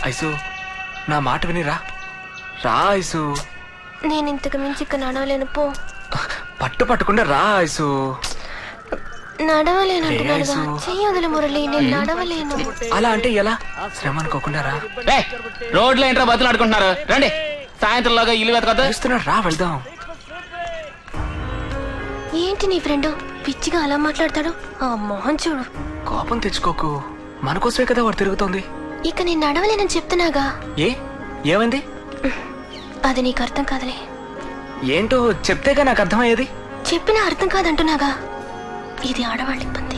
Ice నా మాట విని రా రా ఐసు. నేను ఇంతకు మించి ఇక నడవలేను పో. పట్టుకుండా రా ఐసు. నడవలేనంటున్నానుగా, చెయ్యొదలు మురళి, నేను నడవలేను. అలా అంటే ఎలా? శ్రమ అనుకోకుండా రా. రోడ్లో ఏంట్రా బతులు ఆడుకుంటున్నారు, రండి. సాయంత్రంలోగా ఇల్లు వెతకొద్దా. రా వెళ్దాం. ఏంటి నీ ఫ్రెండ్ పిచ్చిగా అలా మాట్లాడతాడు? ఆ మొహం చూడు. కోపం తెచ్చుకోకు, మన కోసమే కదా వాడు తిరుగుతోంది. ఇక నేను నడవలేనని చెప్తున్నాగా. ఏమైంది? అది నీకు అర్థం కాదులే. ఏంటో చెప్తేగా నాకు అర్థమయ్యేది. చెప్పినా అర్థం కాదంటున్నాగా. ఇది ఆడవాళ్ళ ఇబ్బంది.